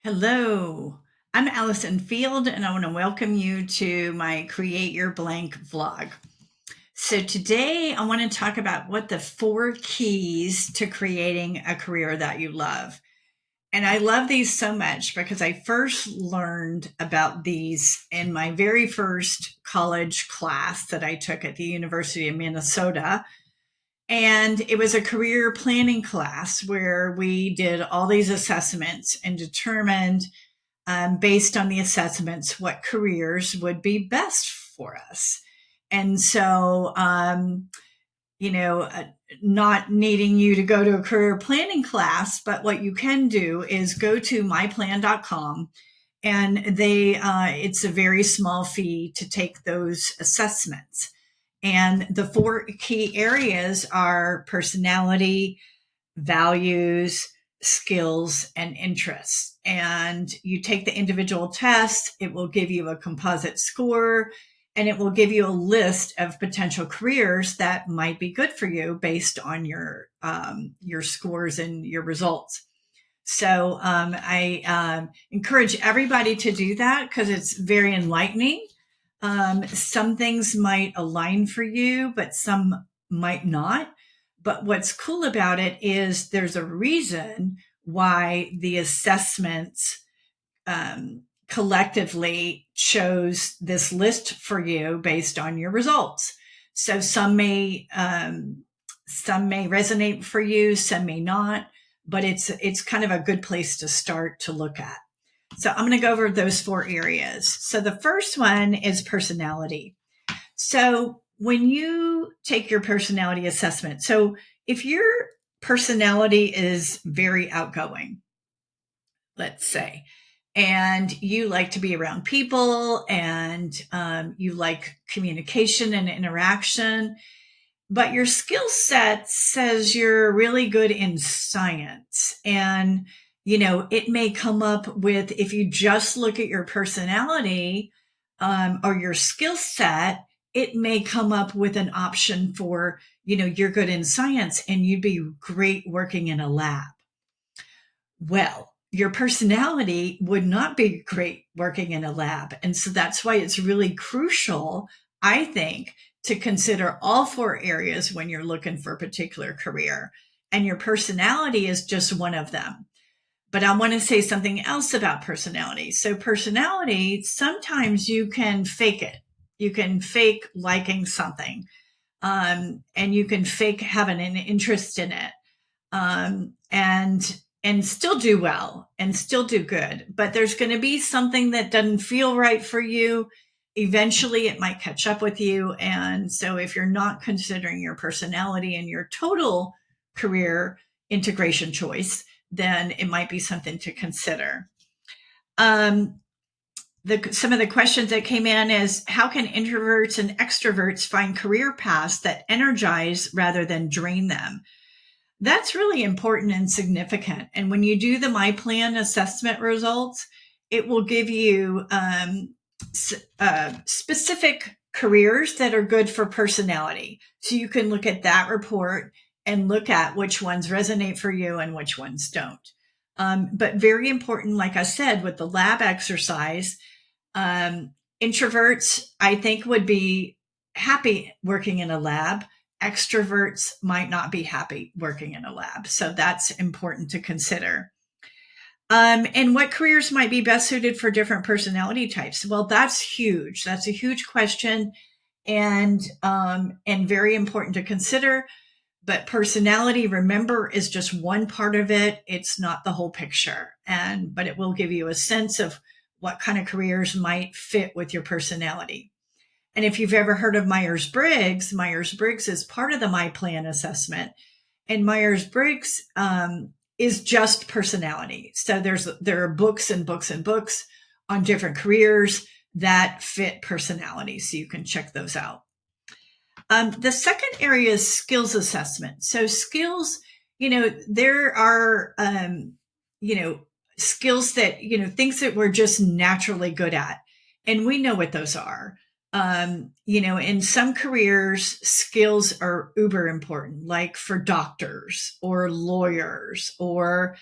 Hello, I'm Allison Field, and I want to welcome you to my Create Your Blank vlog. So, today I want to talk about what the 4 keys to creating a career that you love. And I love these so much because I first learned about these in my very first college class that I took at the University of Minnesota. And it was a career planning class where we did all these assessments and determined based on the assessments, what careers would be best for us. And so, you know, uh, not needing you to go to a career planning class, but what you can do is go to myplan.com and it's a very small fee to take those assessments. And the 4 key areas are personality, values, skills, and interests. And you take the individual test, it will give you a composite score, and it will give you a list of potential careers that might be good for you based on your scores and your results. So I encourage everybody to do that because it's very enlightening. Some things might align for you, but some might not. But what's cool about it is there's a reason why the assessments collectively chose this list for you based on your results. So some may resonate for you, some may not, but it's kind of a good place to start to look at. So I'm going to go over those 4 areas. So the first one is personality. So when you take your personality assessment, so if your personality is very outgoing, let's say, and you like to be around people and you like communication and interaction, but your skill set says you're really good in science. And, it may come up with, if you just look at your personality or your skill set, it may come up with an option for, you're good in science and you'd be great working in a lab. Well, your personality would not be great working in a lab. And so that's why it's really crucial, I think, to consider all 4 areas when you're looking for a particular career. And your personality is just one of them. But I want to say something else about personality. So, personality, sometimes you can fake it. You can fake liking something, and you can fake having an interest in it. And still do well and still do good. But there's going to be something that doesn't feel right for you. Eventually, it might catch up with you. And so, if you're not considering your personality and your total career integration choice, then it might be something to consider. Some of the questions that came in is, how can introverts and extroverts find career paths that energize rather than drain them? That's really important and significant. And when you do the My Plan assessment results, it will give you specific careers that are good for personality. So you can look at that report and look at which ones resonate for you and which ones don't. But very important, like I said, with the lab exercise, introverts, I think, would be happy working in a lab. Extroverts might not be happy working in a lab. So that's important to consider. And what careers might be best suited for different personality types? Well, that's huge. That's a huge question and very important to consider. But personality, remember, is just one part of it. It's not the whole picture. But it will give you a sense of what kind of careers might fit with your personality. And if you've ever heard of Myers-Briggs, Myers-Briggs is part of the My Plan assessment. And Myers-Briggs is just personality. So there are books and books and books on different careers that fit personality. So you can check those out. The second area is skills assessment. So skills, there are, skills that, things that we're just naturally good at. And we know what those are. In some careers, skills are uber important, like for doctors or lawyers or,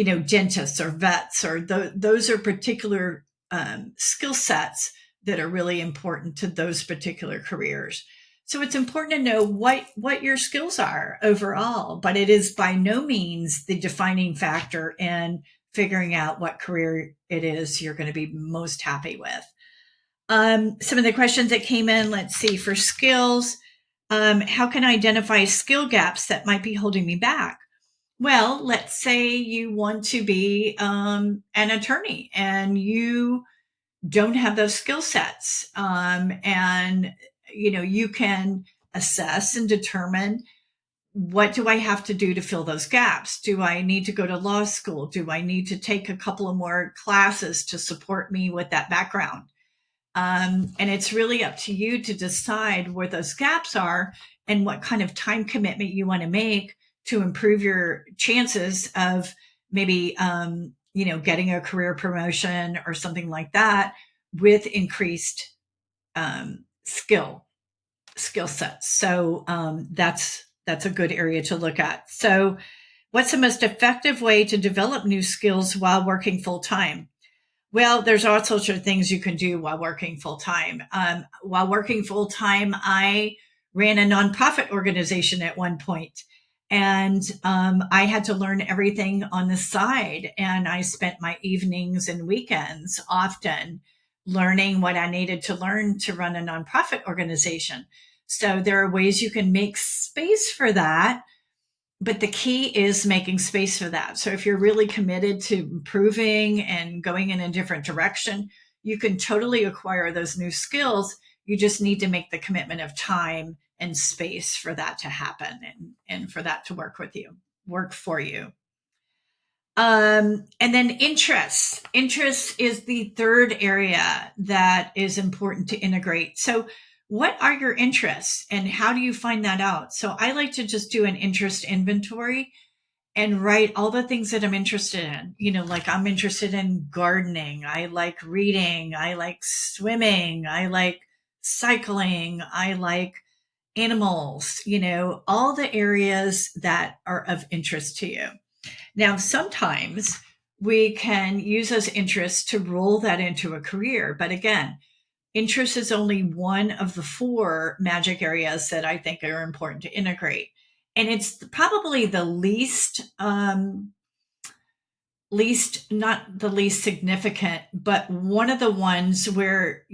dentists or vets, or those are particular skill sets that are really important to those particular careers. So it's important to know what your skills are overall, but it is by no means the defining factor in figuring out what career it is you're going to be most happy with. Some of the questions that came in, let's see, for skills, how can I identify skill gaps that might be holding me back? Well, let's say you want to be an attorney and you don't have those skill sets. And, you can assess and determine, what do I have to do to fill those gaps? Do I need to go to law school? Do I need to take a couple of more classes to support me with that background? And it's really up to you to decide where those gaps are and what kind of time commitment you want to make to improve your chances of maybe, getting a career promotion or something like that with increased skill sets. So that's a good area to look at. So what's the most effective way to develop new skills while working full time? Well, there's all sorts of things you can do while working full time. While working full time, I ran a nonprofit organization at one point, and I had to learn everything on the side. And I spent my evenings and weekends often learning what I needed to learn to run a nonprofit organization. So there are ways you can make space for that. But the key is making space for that. So if you're really committed to improving and going in a different direction, you can totally acquire those new skills. You just need to make the commitment of time and space for that to happen and for that to work for you. And then interests. Interest is the third area that is important to integrate. So what are your interests and how do you find that out? So I like to just do an interest inventory and write all the things that I'm interested in. Like I'm interested in gardening. I like reading. I like swimming. I like cycling. I like animals, all the areas that are of interest to you. Now, sometimes we can use those interests to roll that into a career. But again, interest is only one of the 4 magic areas that I think are important to integrate. And it's probably the not the least significant, but one of the ones where,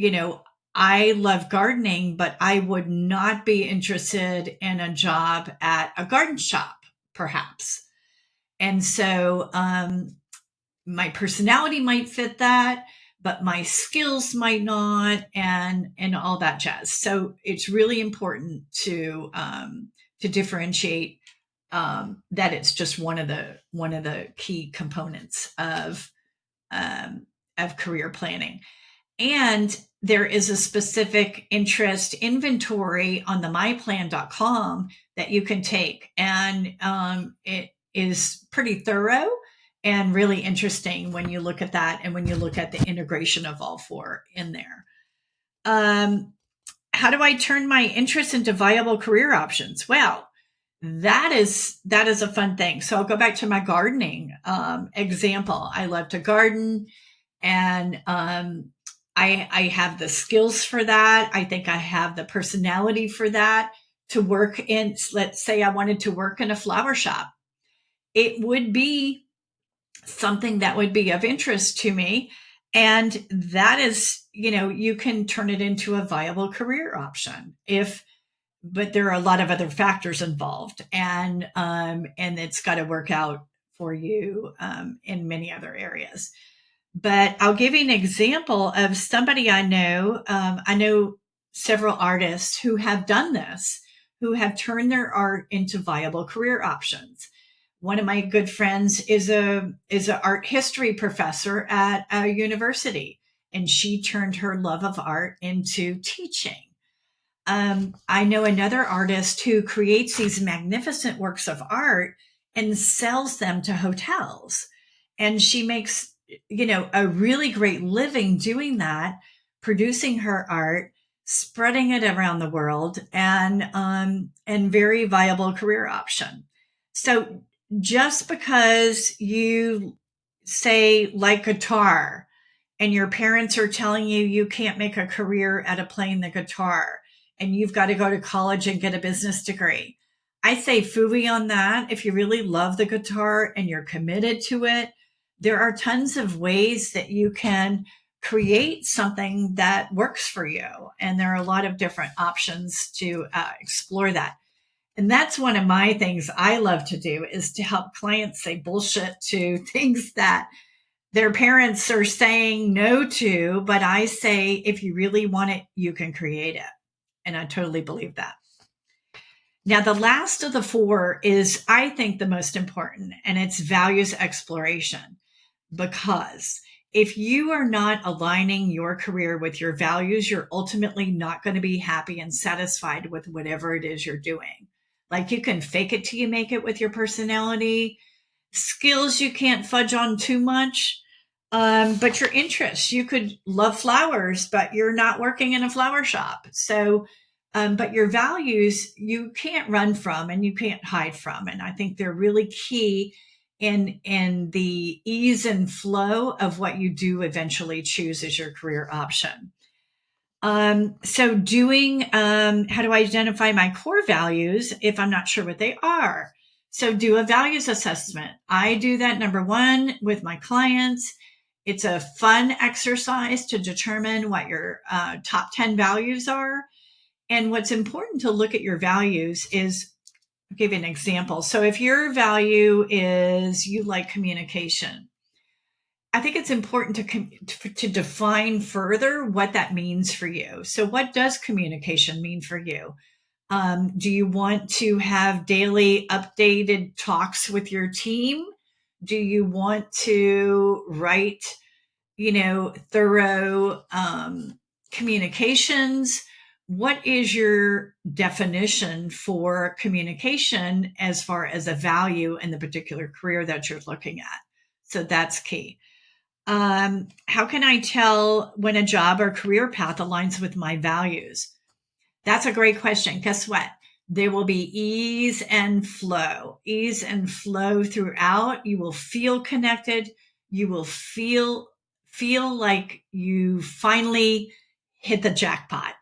I love gardening, but I would not be interested in a job at a garden shop, perhaps. And so my personality might fit that, but my skills might not, and all that jazz. So it's really important to differentiate that it's just one of the key components of career planning. And there is a specific interest inventory on the myplan.com that you can take. And it is pretty thorough and really interesting when you look at that and when you look at the integration of all 4 in there. How do I turn my interest into viable career options? Well, that is a fun thing. So I'll go back to my gardening example. I love to garden, and I have the skills for that. I think I have the personality for that to work in. Let's say I wanted to work in a flower shop. It would be something that would be of interest to me. And that is, you can turn it into a viable career option but there are a lot of other factors involved, and it's got to work out for you in many other areas. But I'll give you an example of somebody I know. I know several artists who have done this, who have turned their art into viable career options. One of my good friends is an art history professor at a university, and she turned her love of art into teaching. I know another artist who creates these magnificent works of art and sells them to hotels. And she makes, a really great living doing that, producing her art, spreading it around the world, and very viable career option. So just because you say like guitar and your parents are telling you you can't make a career out of playing the guitar and you've got to go to college and get a business degree. I say phooey on that. If you really love the guitar and you're committed to it, there are tons of ways that you can create something that works for you. And there are a lot of different options to explore that. And that's one of my things I love to do, is to help clients say bullshit to things that their parents are saying no to. But I say, if you really want it, you can create it. And I totally believe that. Now, the last of the four is, I think, the most important, and it's values exploration. Because if you are not aligning your career with your values, you're ultimately not going to be happy and satisfied with whatever it is you're doing. Like, you can fake it till you make it with your personality. Skills you can't fudge on too much. But your interests, you could love flowers, but you're not working in a flower shop. So, but your values, you can't run from and you can't hide from. And I think they're really key in the ease and flow of what you do eventually choose as your career option. So doing, how do I identify my core values if I'm not sure what they are? So do a values assessment. I do that, number one, with my clients. It's a fun exercise to determine what your top 10 values are. And what's important to look at your values is, I'll give you an example. So if your value is you like communication, I think it's important to define further what that means for you. So what does communication mean for you? Do you want to have daily updated talks with your team? Do you want to write, thorough communications? What is your definition for communication as far as a value in the particular career that you're looking at? So that's key. How can I tell when a job or career path aligns with my values? That's a great question. Guess what? There will be ease and flow throughout. You will feel connected. You will feel like you finally hit the jackpot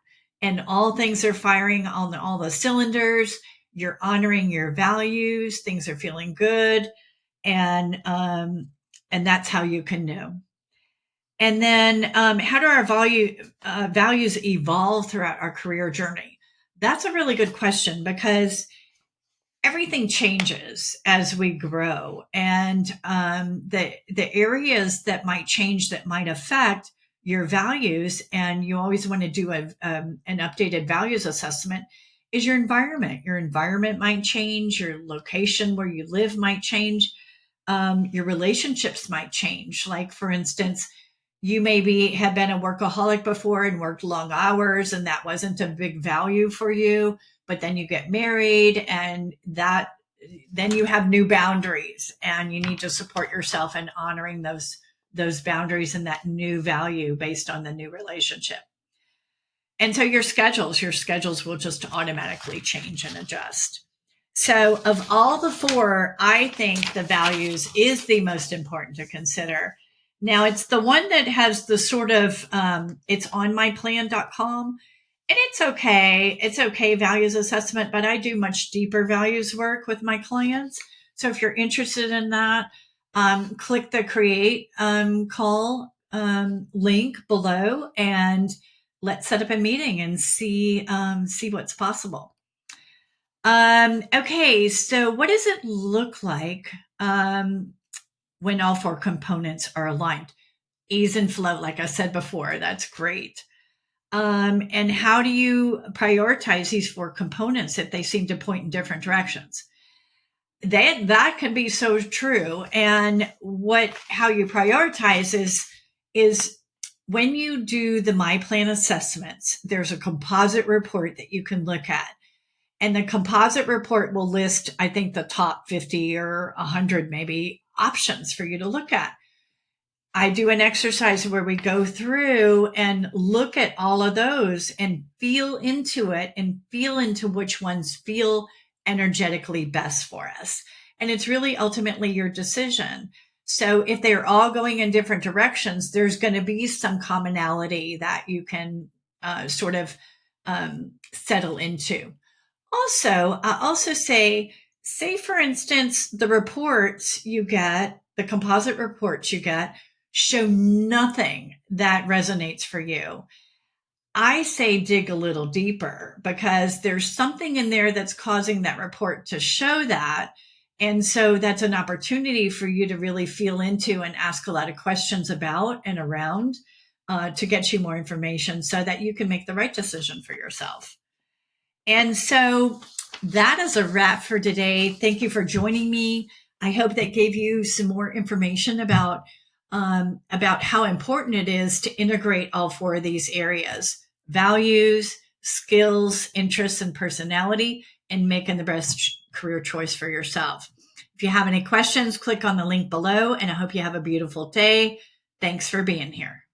and all things are firing on all the cylinders. You're honoring your values. Things are feeling good. And that's how you can know. And then how do our values evolve throughout our career journey? That's a really good question, because everything changes as we grow. And the areas that might change, that might affect your values, and you always want to do an updated values assessment, is your environment. Your environment might change. Your location where you live might change. Your relationships might change. Like, for instance, you maybe have been a workaholic before and worked long hours, and that wasn't a big value for you. But then you get married, and then you have new boundaries, and you need to support yourself in honoring those boundaries and that new value based on the new relationship. And so your schedules will just automatically change and adjust. So of all the four, I think the values is the most important to consider. Now, it's the one that has the sort of, it's on myplan.com, and it's okay. It's okay, values assessment, but I do much deeper values work with my clients. So if you're interested in that, click the create call link below, and let's set up a meeting and see what's possible. Okay, so what does it look like when all four components are aligned? Ease and flow, like I said before, that's great. And how do you prioritize these four components if they seem to point in different directions? That can be so true. And how you prioritize is when you do the My Plan assessments, there's a composite report that you can look at. And the composite report will list, I think, the top 50 or 100 maybe options for you to look at. I do an exercise where we go through and look at all of those and feel into it and feel into which ones feel energetically best for us. And it's really ultimately your decision. So if they're all going in different directions, there's going to be some commonality that you can sort of settle into. Also, I also say for instance, the reports you get, the composite reports you get, show nothing that resonates for you. I say dig a little deeper because there's something in there that's causing that report to show that. And so that's an opportunity for you to really feel into and ask a lot of questions about and around to get you more information so that you can make the right decision for yourself. And so that is a wrap for today. Thank you for joining me. I hope that gave you some more information about how important it is to integrate all four of these areas: values, skills, interests, and personality, and making the best career choice for yourself. If you have any questions, click on the link below, and I hope you have a beautiful day. Thanks for being here.